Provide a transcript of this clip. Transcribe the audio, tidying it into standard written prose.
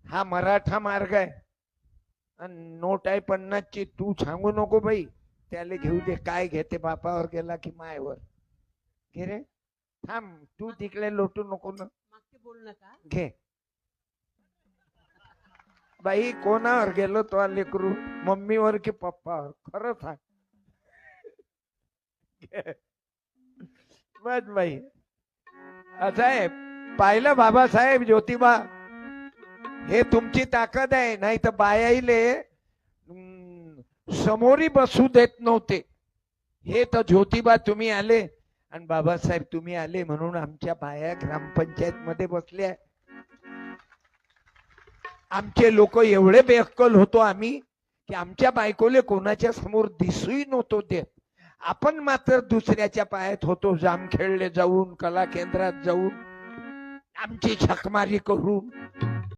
हा मराठा मार्ग आहे आणि नोट आहे 50ची. तू सांगू नको बाई, त्याला घेऊ दे. काय घेते बापावर गेला की मायवर घे रे. थांब, तू तिकडे लोटू नको ना. मागचे बोल नका. घे बाई. कोणावर गेलो तो लेकरू, मम्मीवर की पप्पावर? खरं सांग. बस बाई. असं आहे. पाहिलं बाबासाहेब ज्योतिबा, हे तुमची ताकद आहे. नाही तर बायाईले समोरी बसू देत नव्हते. हे तर ज्योतिबा तुम्ही आले आणि बाबासाहेब तुम्ही आले म्हणून आमच्या बाया ग्रामपंचायत मध्ये बसल्या. आमचे लोक एवढे बेअक्कल होतो आम्ही की आमच्या बायकोले कोणाच्या समोर दिसूही नव्हतो देत. आपण मात्र दुसऱ्याच्या पायात होतो. जामखेडले जाऊन, कला केंद्रात जाऊन, आमची छकमारी करून.